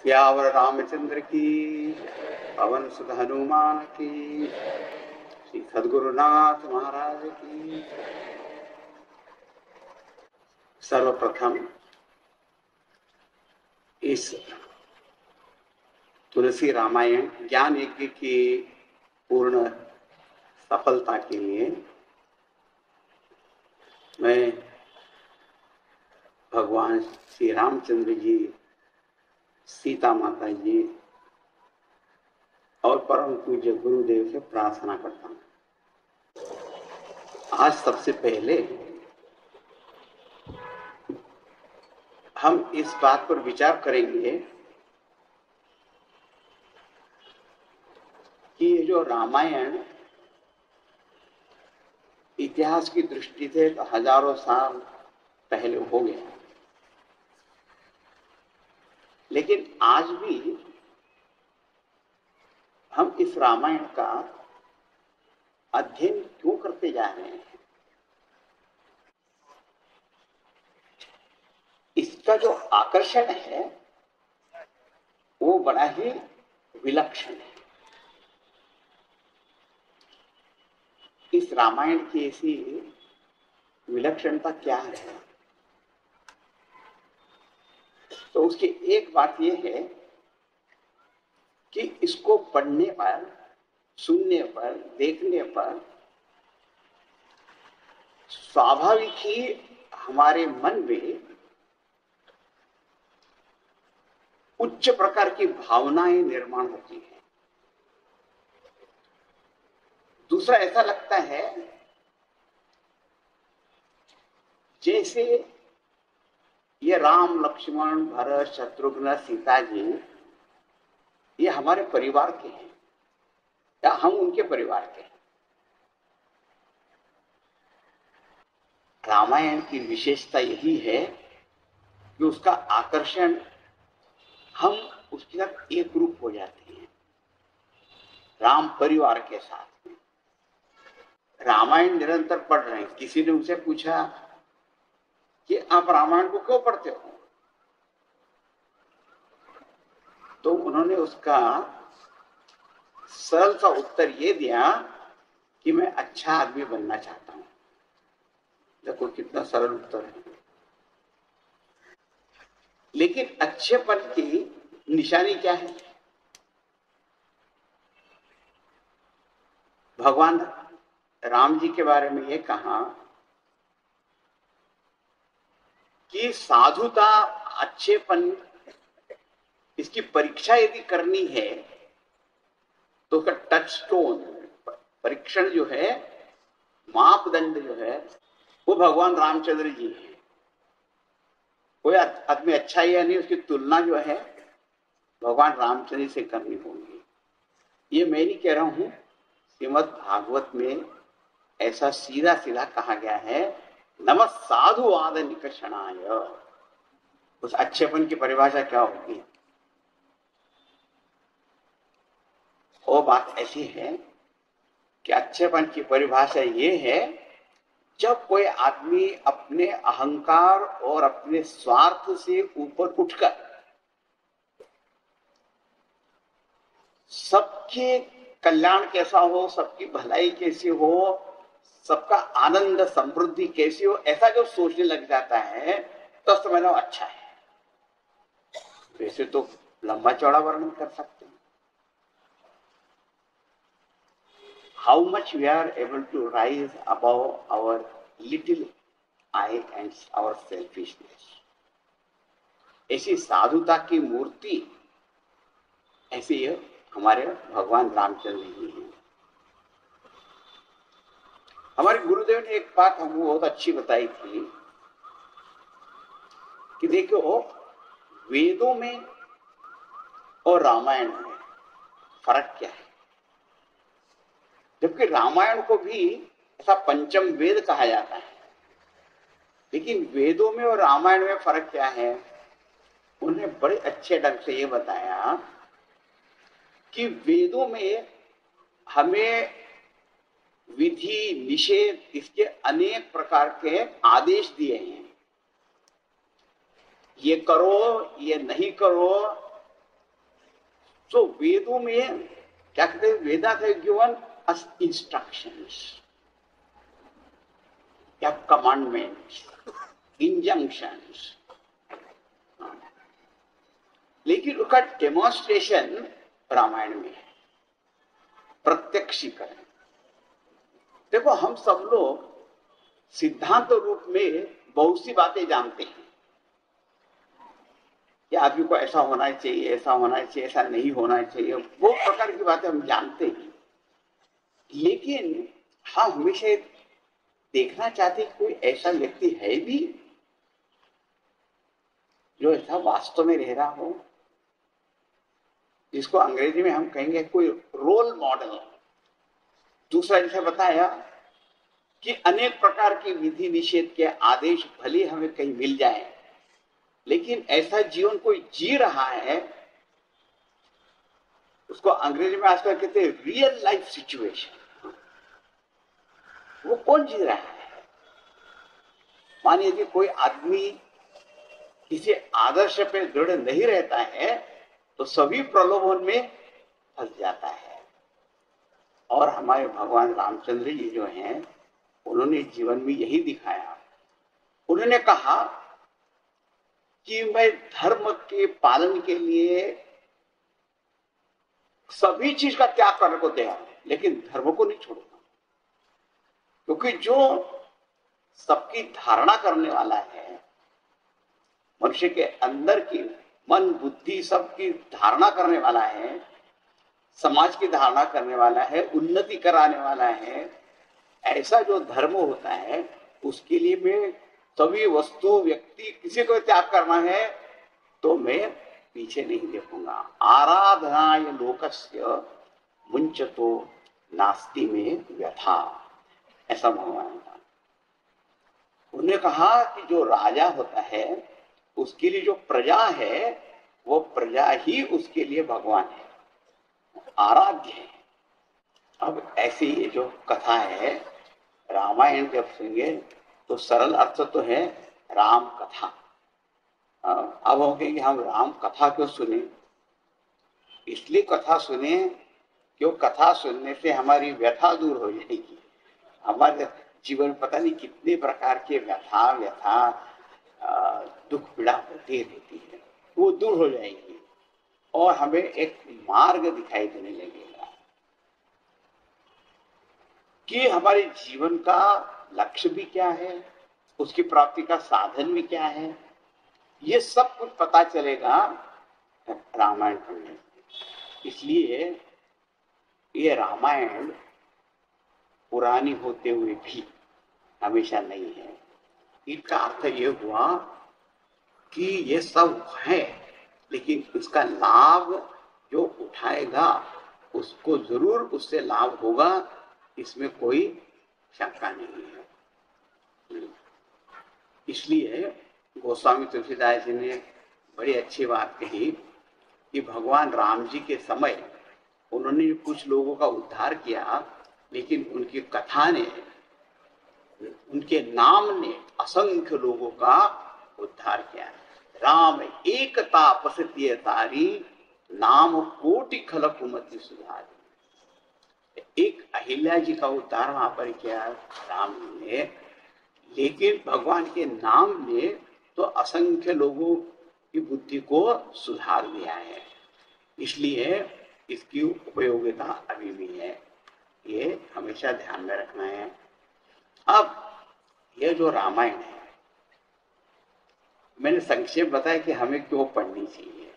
सियावर रामचंद्र की, पवन सुत हनुमान की, श्री सद्गुरुनाथ महाराज की। सर्वप्रथम इस तुलसी रामायण ज्ञान यज्ञ की पूर्ण सफलता के लिए मैं भगवान श्री रामचंद्र जी, सीता माता जी और परम पूज्य गुरुदेव से प्रार्थना करता हूँ। आज सबसे पहले हम इस बात पर विचार करेंगे कि ये जो रामायण इतिहास की दृष्टि से तो हजारों साल पहले हो गया, लेकिन आज भी हम इस रामायण का अध्ययन क्यों करते जा रहे हैं? इसका जो आकर्षण है वो बड़ा ही विलक्षण है। इस रामायण की ऐसी विलक्षणता क्या है? तो उसकी एक बात यह है कि इसको पढ़ने पर, सुनने पर, देखने पर स्वाभाविक ही हमारे मन में उच्च प्रकार की भावनाएं निर्माण होती है। दूसरा, ऐसा लगता है जैसे ये राम, लक्ष्मण, भरत, शत्रुघ्न, सीता जी ये हमारे परिवार के हैं या हम उनके परिवार के हैं। रामायण की विशेषता यही है कि उसका आकर्षण, हम उसके साथ एक रूप हो जाते हैं, राम परिवार के साथ में। रामायण निरंतर पढ़ रहे हैं। किसी ने उनसे पूछा कि आप रामायण को क्यों पढ़ते हो, तो उन्होंने उसका सरल सा उत्तर ये दिया कि मैं अच्छा आदमी बनना चाहता हूं। देखो कितना सरल उत्तर है। लेकिन अच्छेपन की निशानी क्या है? भगवान राम जी के बारे में ये कहा कि साधुता, अच्छेपन, इसकी परीक्षा यदि करनी है तो उसका टच स्टोन, परीक्षण जो है, मापदंड जो है, वो भगवान रामचंद्र जी है। कोई आदमी अच्छा है या नहीं, उसकी तुलना जो है भगवान रामचंद्र से करनी होगी। ये मैं नहीं कह रहा हूं, श्रीमद् भागवत में ऐसा सीधा सीधा कहा गया है, नमः साधु आद निकषणाय। उस अच्छेपन की परिभाषा क्या होगी? वो बात ऐसी है कि अच्छेपन की परिभाषा ये है, जब कोई आदमी अपने अहंकार और अपने स्वार्थ से ऊपर उठकर सबके कल्याण कैसा हो, सबकी भलाई कैसी हो, सबका आनंद समृद्धि कैसी हो, ऐसा जो सोचने लग जाता है तो समझ लो अच्छा है। वैसे तो लंबा चौड़ा वर्णन कर सकते हैं। How much we are able to rise above our little I and our selfishness. ऐसी साधुता की मूर्ति ऐसी हमारे भगवान रामचंद्र जी हैं। हमारे गुरुदेव ने एक बात हमको बहुत अच्छी बताई थी कि देखो, वेदों में और रामायण में फर्क क्या है? जबकि रामायण को भी ऐसा पंचम वेद कहा जाता है, लेकिन वेदों में और रामायण में फर्क क्या है? उन्हें बड़े अच्छे ढंग से ये बताया कि वेदों में हमें विधि, निषेध, इसके अनेक प्रकार के आदेश दिए हैं। ये करो, ये नहीं करो, तो वेदों में क्या कहते हैं, वेदा थे गिवन अस इंस्ट्रक्शंस या कमांडमेंट्स, इंजंक्शंस, लेकिन उसका डेमोन्स्ट्रेशन रामायण में है, प्रत्यक्षीकरण। देखो हम सब लोग सिद्धांत रूप में बहुत सी बातें जानते हैं कि आदमी को ऐसा होना चाहिए, ऐसा होना चाहिए, ऐसा नहीं होना चाहिए, वो प्रकार की बातें हम जानते हैं। लेकिन हम हमेशा देखना चाहते हैं कोई ऐसा व्यक्ति है भी जो ऐसा वास्तव में रह रहा हो, जिसको अंग्रेजी में हम कहेंगे कोई रोल मॉडल। दूसरा जैसे बताया कि अनेक प्रकार के विधि निषेध के आदेश भले हमें कहीं मिल जाए, लेकिन ऐसा जीवन कोई जी रहा है, उसको अंग्रेजी में आजकल कहते हैं रियल लाइफ सिचुएशन। वो कौन जी रहा है? मानिए कि कोई आदमी किसी आदर्श पे दृढ़ नहीं रहता है तो सभी प्रलोभन में फंस जाता है। और हमारे भगवान रामचंद्र जी जो हैं, उन्होंने जीवन में यही दिखाया। उन्होंने कहा कि मैं धर्म के पालन के लिए सभी चीज का त्याग करने को तैयार हूं, लेकिन धर्म को नहीं छोड़ूंगा। क्योंकि जो सबकी धारणा करने वाला है, मनुष्य के अंदर की मन बुद्धि सबकी धारणा करने वाला है, समाज की धारणा करने वाला है, उन्नति कराने वाला है, ऐसा जो धर्म होता है, उसके लिए मैं सभी वस्तु व्यक्ति किसी को त्याग करना है तो मैं पीछे नहीं देखूंगा। आराधनाय लोकस्य मुंचतो नास्ति में व्यथा, ऐसा भगवान का। उन्होंने कहा कि जो राजा होता है उसके लिए जो प्रजा है, वो प्रजा ही उसके लिए भगवान है, आराध्य है। अब ऐसी ये जो कथा है, रामायण जब सुनेंगे तो सरल अर्थ तो है राम कथा। अब हम कहेंगे हम राम कथा क्यों सुने? इसलिए कथा सुने क्यों, कथा सुनने से हमारी व्यथा दूर हो जाएगी। हमारे जीवन पता नहीं कितने प्रकार के व्यथा दुख पीड़ा होती रहती है, वो दूर हो जाएगी और हमें एक मार्ग दिखाई देने लगेगा कि हमारे जीवन का लक्ष्य भी क्या है, उसकी प्राप्ति का साधन भी क्या है। ये सब कुछ पता चलेगा रामायण पढ़ने से। इसलिए ये रामायण पुरानी होते हुए भी हमेशा नहीं है। इसका अर्थ ये हुआ कि ये सब है, लेकिन उसका लाभ जो उठाएगा उसको जरूर उससे लाभ होगा, इसमें कोई शंका नहीं है। इसलिए गोस्वामी तुलसीदास जी ने बड़ी अच्छी बात कही कि भगवान राम जी के समय उन्होंने कुछ लोगों का उद्धार किया, लेकिन उनकी कथा ने, उनके नाम ने असंख्य लोगों का उद्धार किया। राम एक तापस तिय तारी, नाम कोटि खल कुमति सुधारी। एक अहिल्या जी का उद्धार वहां पर किया राम ने, लेकिन भगवान के नाम ने तो असंख्य लोगों की बुद्धि को सुधार दिया है। इसलिए इसकी उपयोगिता अभी भी है, ये हमेशा ध्यान में रखना है। अब ये जो रामायण है, मैंने संक्षेप बताया कि हमें क्यों पढ़नी चाहिए।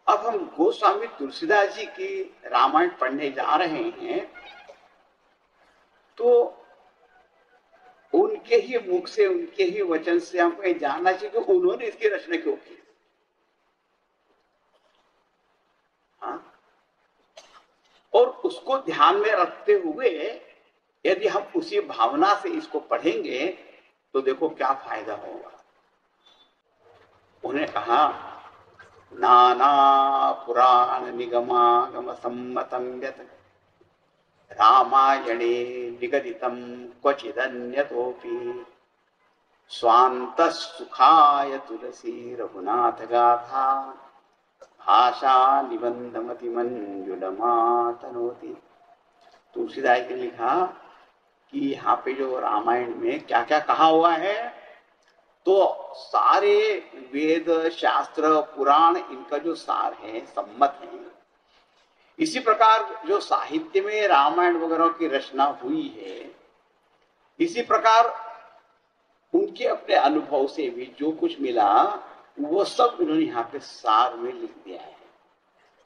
अब हम गोस्वामी तुलसीदास जी की रामायण पढ़ने जा रहे हैं, तो उनके ही मुख से, उनके ही वचन से हमको ये जानना चाहिए कि उन्होंने इसकी रचना क्यों की। हाँ? और उसको ध्यान में रखते हुए यदि हम उसी भावना से इसको पढ़ेंगे तो देखो क्या फायदा होगा। उन्हें कहा नाना पुराण निगमागम सम्मतम यत् रामायणे निगदितं क्वचिदन्यतोऽपि स्वान्तः सुखाय तुलसी रघुनाथ गाथा भाषा निबंधमति मंजुलमातनोति। तुलसीदास ने लिखा कि यहाँ पे जो रामायण में क्या क्या कहा हुआ है, तो सारे वेद शास्त्र पुराण इनका जो सार है, सम्मत है। इसी प्रकार जो साहित्य में रामायण वगैरह की रचना हुई है, इसी प्रकार उनके अपने अनुभव से भी जो कुछ मिला वो सब इन्होंने यहाँ पे सार में लिख दिया है।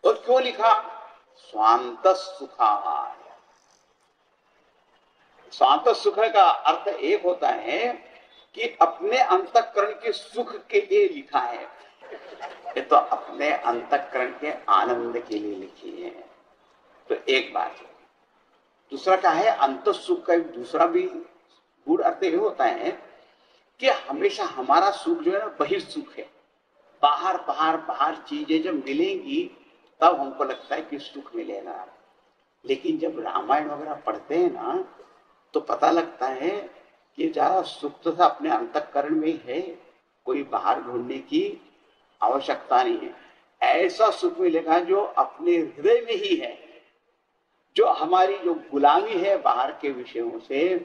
और क्यों लिखा? स्वांत सुखाय। स्वांत सुख का अर्थ एक होता है कि अपने अंतःकरण के सुख के लिए लिखा है, ये तो अपने अंतःकरण के आनंद के लिए लिखी है। तो एक बात है। दूसरा क्या है? अंत सुख का दूसरा भी गुण अर्थ ये होता है कि हमेशा हमारा सुख जो है ना बहिर्सुख है, बाहर बाहर बाहर चीजें जब मिलेंगी तब हमको लगता है कि सुख मिलेगा। लेकिन जब रामायण वगैरह पढ़ते हैं ना तो पता लगता है कि ज्यादा सुख तो अपने अंतःकरण में ही है, कोई बाहर ढूंढने की आवश्यकता नहीं है। ऐसा सुख मिलेगा जो अपने हृदय में ही है। जो हमारी जो गुलामी है बाहर के विषयों से,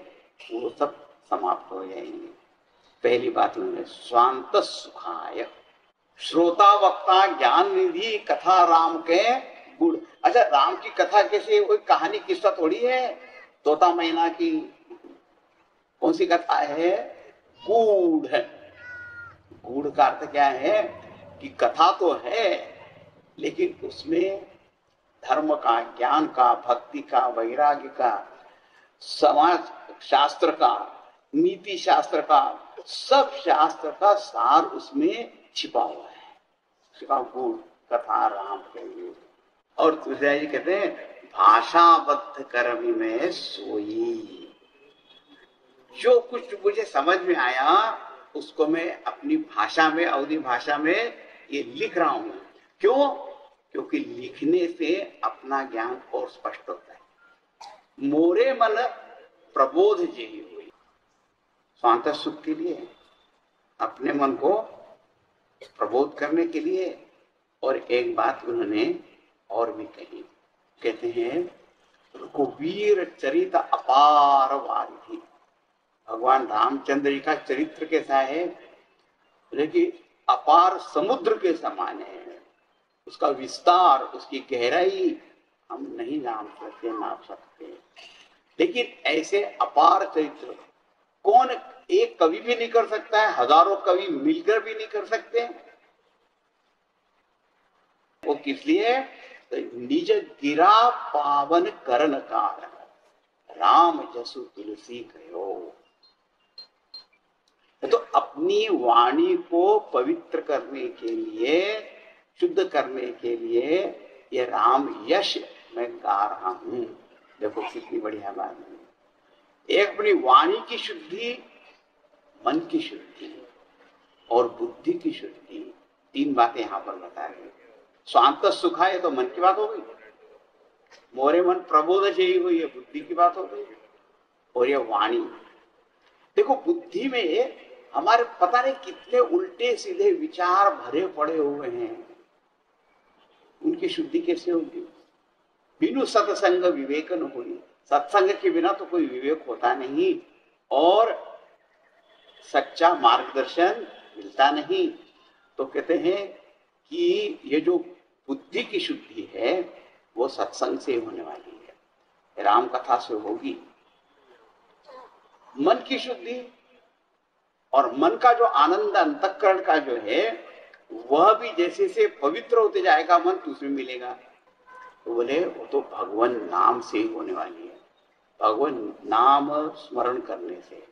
वो सब समाप्त हो जाएंगे। पहली बात उन्होंने स्वांत सुखाय। श्रोता वक्ता ज्ञान निधि कथा राम के गुण। अच्छा, राम की कथा कैसे? कोई कहानी किस्सा थोड़ी है। तोता मैना की कौन सी कथा है? गूढ़ है। गूढ़ का अर्थ क्या है कि कथा तो है लेकिन उसमें धर्म का, ज्ञान का, भक्ति का, वैराग्य का, समाज शास्त्र का, नीति शास्त्र का, सब शास्त्र का सार उसमें छिपा हुआ है। छिपा गूढ़ कथा राम के लिए। और तुलसीदास जी कहते हैं भाषाबद्ध करमी में सोई। जो कुछ मुझे समझ में आया उसको मैं अपनी भाषा में, अवधी भाषा में ये लिख रहा हूं। क्यों? क्योंकि लिखने से अपना ज्ञान और स्पष्ट होता है। मोरे मन प्रबोध जेहि हुई। स्वांत सुख के लिए, अपने मन को प्रबोध करने के लिए। और एक बात उन्होंने और भी कही, कहते हैं रघुवीर चरित अपार वारिधि। भगवान रामचंद्र जी का चरित्र कैसा है? लेकिन अपार समुद्र के समान है। उसका विस्तार, उसकी गहराई हम नहीं नाप सकते। लेकिन ऐसे अपार चरित्र कौन एक कवि भी नहीं कर सकता है, हजारों कवि मिलकर भी नहीं कर सकते। वो किस लिए? तो निज गिरा पावन करण कारण राम जसु तुलसी कहो। तो अपनी वाणी को पवित्र करने के लिए, शुद्ध करने के लिए ये राम यश मैं गा रहा हूं। देखो कितनी बढ़िया बात है। एक अपनी वाणी की शुद्धि, मन की शुद्धि और बुद्धि की शुद्धि, तीन बातें यहां पर बता रहे हैं। स्वांत सुखा, ये तो मन की बात हो गई। मोरे मन प्रबोध जेहि हुई, ये बुद्धि की बात हो गई। और ये वाणी, देखो बुद्धि में हमारे पता नहीं कितने उल्टे सीधे विचार भरे पड़े हुए हैं, उनकी शुद्धि कैसे होगी? बिनु सत्संग विवेक न हुई। सत्संग के बिना तो कोई विवेक होता नहीं और सच्चा मार्गदर्शन मिलता नहीं। तो कहते हैं कि ये जो बुद्धि की शुद्धि है वो सत्संग से होने वाली है, राम कथा से होगी। मन की शुद्धि और मन का जो आनंद अंतःकरण का जो है वह भी जैसे से पवित्र होते जाएगा मन, तो उसमें मिलेगा। तो बोले वो तो भगवान नाम से होने वाली है। भगवान नाम स्मरण करने से,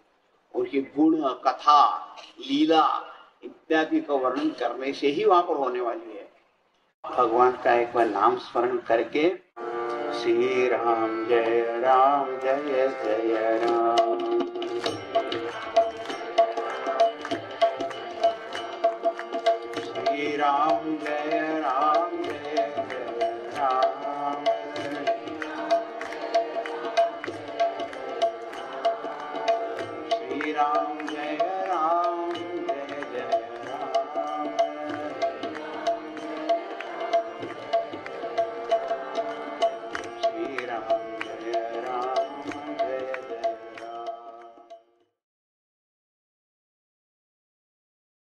उनकी गुण, कथा, लीला इत्यादि का वर्णन करने से ही वहां पर होने वाली है। भगवान का एक बार नाम स्मरण करके श्री राम जय जय राम। श्री राम जय